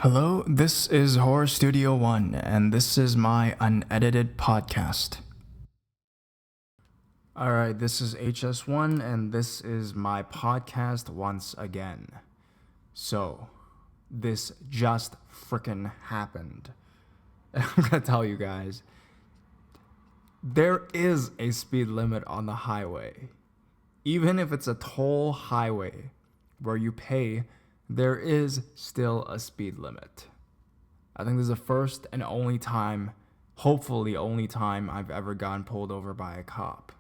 Hello, this is Horror Studio One, and this is my unedited podcast. Alright, this is HS1, and this is my podcast once again. So, this just frickin' happened. And I'm gonna tell you guys, there is a speed limit on the highway. Even if it's a toll highway where you pay, there is still a speed limit. I think this is the first and only time, hopefully only time, I've ever gotten pulled over by a cop.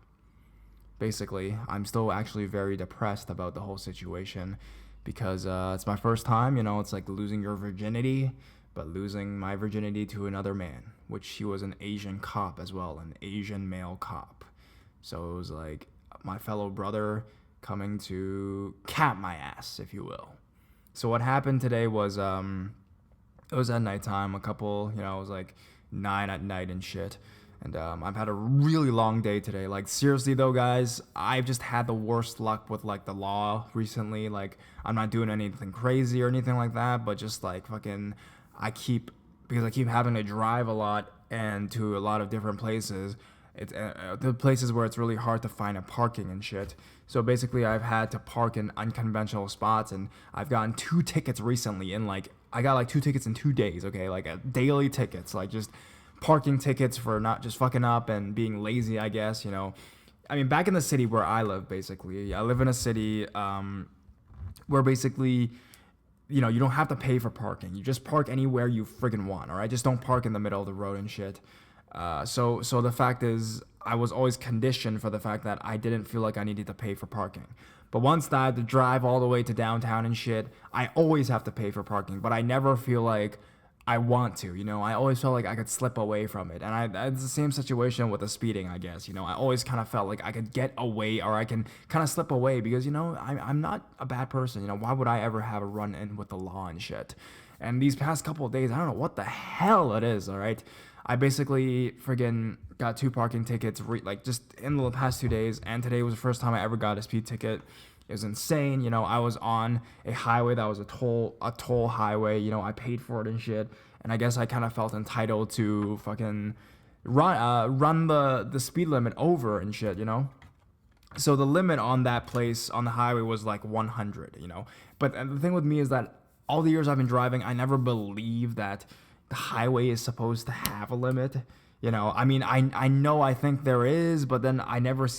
Basically, I'm still actually very depressed about the whole situation because it's my first time, it's like losing your virginity, but losing my virginity to another man, which he was an Asian cop as well, an Asian male cop. So it was like my fellow brother coming to cap my ass, if you will. So what happened today was, it was at nighttime, it was like 9 at night and shit. And I've had a really long day today. Like, seriously though, guys, I've just had the worst luck with like the law recently. Like, I'm not doing anything crazy or anything like that, but just like because I keep having to drive a lot and to a lot of different places. It's the places where it's really hard to find a parking and shit. So basically, I've had to park in unconventional spots, and I've gotten 2 tickets recently. I got like 2 tickets in 2 days. Okay, like daily tickets, like just parking tickets for not just fucking up and being lazy, I guess. I mean, back in the city where I live, basically, I live in a city where basically, you don't have to pay for parking. You just park anywhere you friggin' want. All right, just don't park in the middle of the road and shit. So the fact is, I was always conditioned for the fact that I didn't feel like I needed to pay for parking. But once I had to drive all the way to downtown and shit, I always have to pay for parking. But I never feel like I want to, I always felt like I could slip away from it. And it's the same situation with the speeding, I guess. I always kind of felt like I could get away, or I can kind of slip away because, I'm not a bad person. Why would I ever have a run-in with the law and shit? And these past couple of days, I don't know what the hell it is, all right? I basically friggin' got 2 parking tickets, just in the past 2 days, and today was the first time I ever got a speed ticket. It was insane. I was on a highway that was a toll highway. I paid for it and shit, and I guess I kind of felt entitled to fucking run the speed limit over and shit. So the limit on that place on the highway was like 100. But the thing with me is that all the years I've been driving, I never believed that the highway is supposed to have a limit. I mean, I think there is, but then I never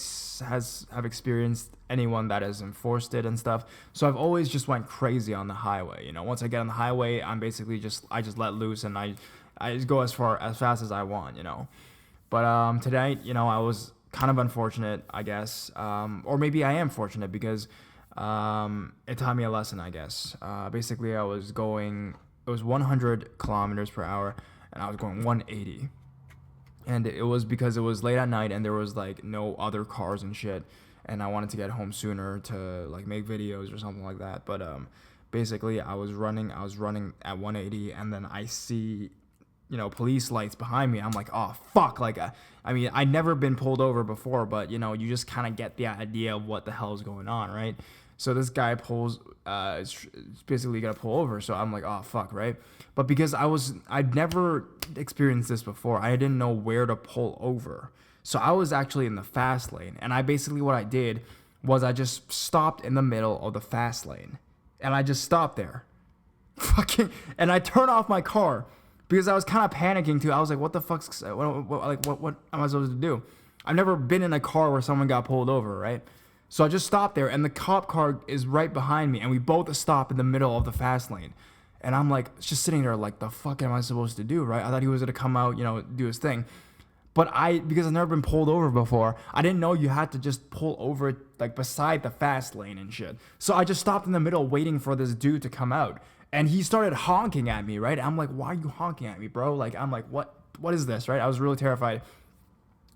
have experienced anyone that has enforced it and stuff. So I've always just went crazy on the highway. Once I get on the highway, I'm basically I just let loose, and I just go as fast as I want. But today, I was kind of unfortunate, I guess, or maybe I am fortunate because it taught me a lesson, I guess. Basically, it was 100 kilometers per hour, and I was going 180. And it was because it was late at night, and there was like no other cars and shit, and I wanted to get home sooner to like make videos or something like that. But basically, I was running at 180, and then I see, police lights behind me. I'm like, oh fuck! Like, I mean, I'd never been pulled over before, but you just kind of get the idea of what the hell is going on, right? So this guy is basically gonna pull over. So I'm like, oh fuck, right? But because I'd never experienced this before, I didn't know where to pull over. So I was actually in the fast lane, and what I did was I just stopped in the middle of the fast lane, and I just stopped there, and I turned off my car because I was kind of panicking too. I was like, what the fuck's what am I supposed to do? I've never been in a car where someone got pulled over, right? So I just stopped there, and the cop car is right behind me, and we both stop in the middle of the fast lane. And I'm like, just sitting there like, the fuck am I supposed to do, right? I thought he was going to come out, do his thing. But because I've never been pulled over before, I didn't know you had to just pull over like beside the fast lane and shit. So I just stopped in the middle waiting for this dude to come out. And he started honking at me, right? I'm like, why are you honking at me, bro? Like, I'm like, what is this, right? I was really terrified.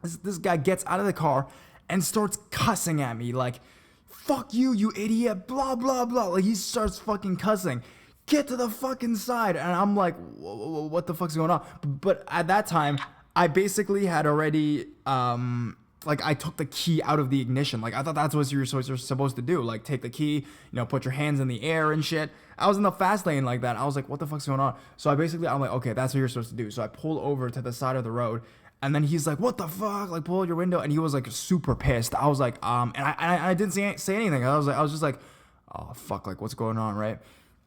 This guy gets out of the car and starts cussing at me like, fuck you, you idiot, blah, blah, blah. Like, he starts fucking cussing. Get to the fucking side. And I'm like, what the fuck's going on? But at that time, I basically had already like I took the key out of the ignition. Like I thought that's what you're supposed to do. Like take the key, put your hands in the air and shit. I was in the fast lane like that. I was like, what the fuck's going on? So I'm like, okay, that's what you're supposed to do. So I pull over to the side of the road, and then he's like, what the fuck? Like pull out your window, and he was like super pissed. I was like, and I didn't say anything. I was just like, oh fuck, like what's going on, right?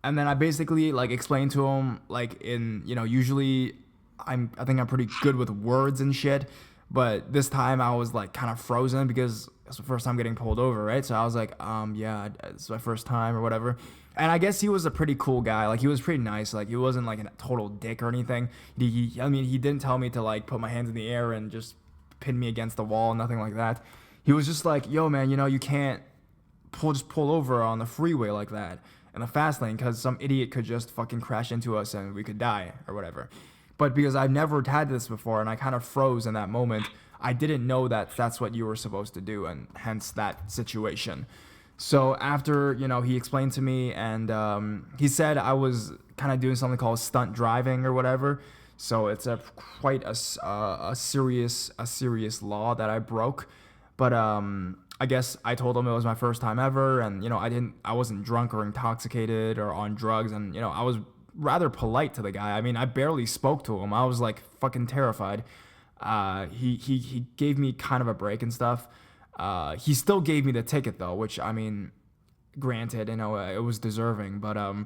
And then I basically like explained to him like usually I think I'm pretty good with words and shit. But this time I was like kind of frozen because it's the first time getting pulled over, right? So I was like, yeah, it's my first time or whatever. And I guess he was a pretty cool guy. Like he was pretty nice. Like he wasn't like a total dick or anything. He didn't tell me to like put my hands in the air and just pin me against the wall, nothing like that. He was just like, yo man, you can't pull over on the freeway like that in the fast lane because some idiot could just fucking crash into us and we could die or whatever. But because I've never had this before and I kind of froze in that moment, I didn't know that that's what you were supposed to do, and hence that situation. So after, he explained to me, and he said I was kind of doing something called stunt driving or whatever. So it's quite a serious law that I broke. But I guess I told him it was my first time ever, and I wasn't drunk or intoxicated or on drugs, and I was rather polite to the guy. I mean, I barely spoke to him. I was like fucking terrified. He gave me kind of a break and stuff. He still gave me the ticket though, which I mean, granted, it was deserving, but all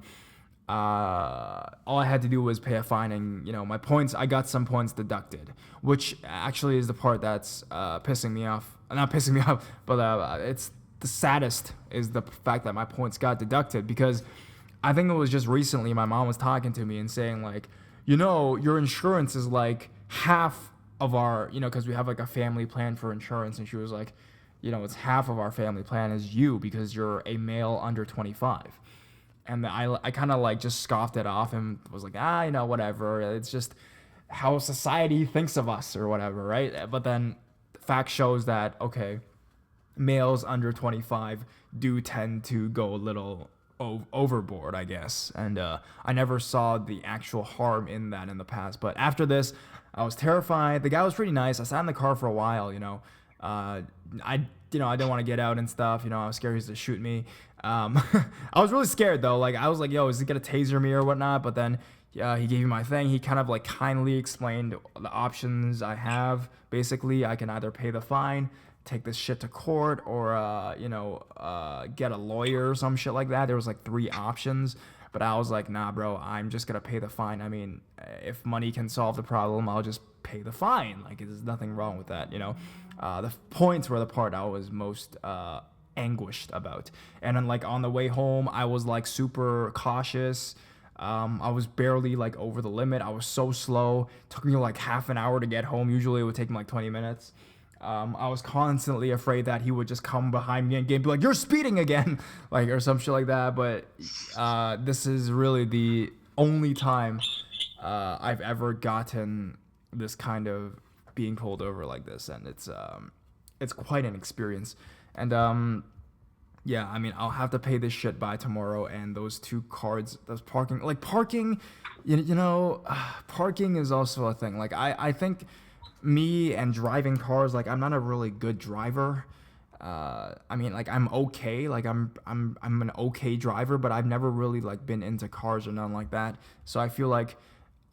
I had to do was pay a fine, and my points, I got some points deducted, which actually is the part that's pissing me off. Not pissing me off, but it's the saddest is the fact that my points got deducted, because I think it was just recently my mom was talking to me and saying like, your insurance is like half of our, because we have like a family plan for insurance, and she was like, it's half of our family plan is you because you're a male under 25. And I kind of like just scoffed it off and was like, whatever. It's just how society thinks of us or whatever, right? But then the fact shows that, okay, males under 25 do tend to go a little overboard, I guess. And I never saw the actual harm in that in the past. But after this, I was terrified. The guy was pretty nice. I sat in the car for a while, I didn't want to get out and stuff. I was scared he was to shoot me. I was really scared though. Like I was like, yo, is he gonna taser me or whatnot? But then he gave me my thing. He kind of like kindly explained the options I have. Basically, I can either pay the fine, take this shit to court, or get a lawyer or some shit like that. There was like 3 options, but I was like, nah bro, I'm just gonna pay the fine. I mean, if money can solve the problem, I'll just pay the fine. Like there's nothing wrong with that. The points were the part I was most anguished about. And then like on the way home, I was like super cautious. I was barely like over the limit. I was so slow. It took me like half an hour to get home. Usually it would take me like 20 minutes. I was constantly afraid that he would just come behind me and be like, you're speeding again, like, or some shit like that. But this is really the only time I've ever gotten this kind of being pulled over like this, and it's quite an experience. And yeah, I mean, I'll have to pay this shit by tomorrow, and those 2 cards, those parking, parking is also a thing. Like I think me and driving cars, like I'm not a really good driver. I mean, like I'm okay, like I'm an okay driver, but I've never really like been into cars or nothing like that. So I feel like,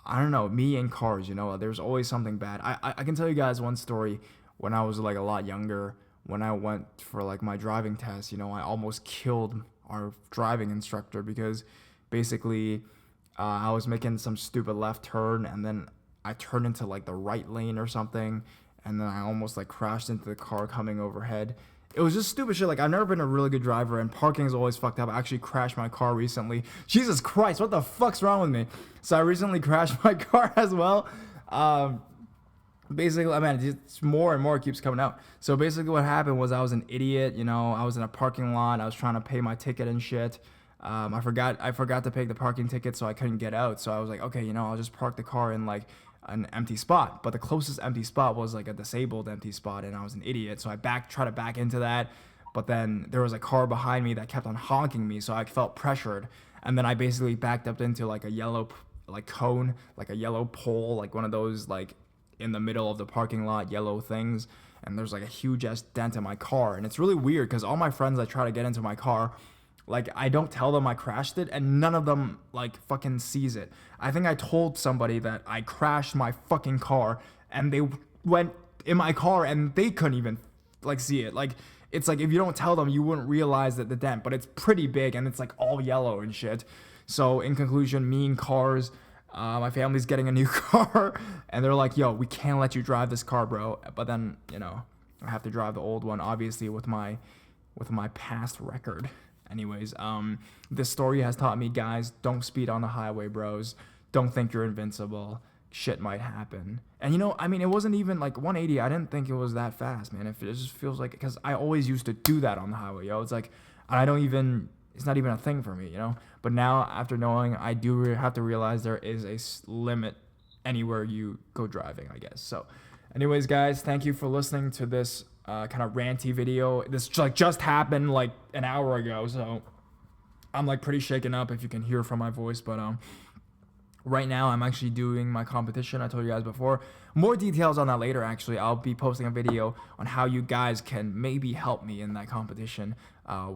I don't know, me and cars, there's always something bad. I can tell you guys one story. When I was like a lot younger, when I went for like my driving test, I almost killed our driving instructor because basically I was making some stupid left turn, and then I turned into like the right lane or something, and then I almost like crashed into the car coming overhead. It was just stupid shit. Like I've never been a really good driver, and parking is always fucked up. I actually crashed my car recently. Jesus Christ, what the fuck's wrong with me? So I recently crashed my car as well. Basically, I mean, it's more and more keeps coming out. So basically what happened was I was an idiot. I was in a parking lot. I was trying to pay my ticket and shit. I forgot to pay the parking ticket, so I couldn't get out. So I was like, okay, I'll just park the car in like an empty spot. But the closest empty spot was like a disabled empty spot, and I was an idiot. So I tried to back into that, but then there was a car behind me that kept on honking me, so I felt pressured. And then I basically backed up into like a yellow like cone, like a yellow pole, like one of those like in the middle of the parking lot yellow things. and there's like a huge ass dent in my car. And it's really weird because all my friends that try to get into my car, like, I don't tell them I crashed it, and none of them like fucking sees it. I think I told somebody that I crashed my fucking car, and they went in my car and they couldn't even like see it. Like, it's like if you don't tell them, you wouldn't realize that the dent, but it's pretty big and it's like all yellow and shit. So in conclusion, me and cars, my family's getting a new car, and they're like, yo, we can't let you drive this car, bro. But then, you know, I have to drive the old one, obviously, with my past record. Anyways, this story has taught me, guys, don't speed on the highway, bros. Don't think you're invincible. Shit might happen. And you know, I mean, it wasn't even like 180. I didn't think it was that fast, man. It just feels like, because I always used to do that on the highway, yo. It's like, it's not even a thing for me, you know? But now, after knowing, I do have to realize there is a limit anywhere you go driving, I guess. So, anyways, guys, thank you for listening to this kind of ranty video. This just happened like an hour ago, so I'm like pretty shaken up, if you can hear from my voice. But right now I'm actually doing my competition. I told you guys before. More details on that later. Actually, I'll be posting a video on how you guys can maybe help me in that competition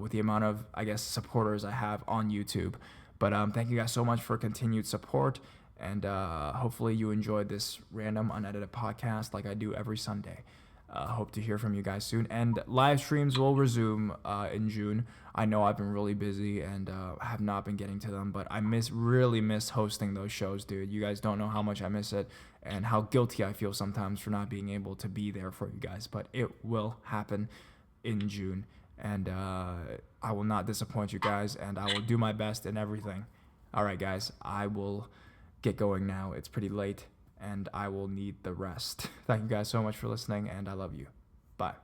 with the amount of, I guess, supporters I have on YouTube. But thank you guys so much for continued support, and hopefully you enjoyed this random unedited podcast like I do every Sunday. Hope to hear from you guys soon. And live streams will resume in June. I know I've been really busy and have not been getting to them, but I really miss hosting those shows, dude. You guys don't know how much I miss it and how guilty I feel sometimes for not being able to be there for you guys. But it will happen in June, and I will not disappoint you guys, and I will do my best in everything. All right, guys, I will get going now. It's pretty late, and I will need the rest. Thank you guys so much for listening, and I love you. Bye.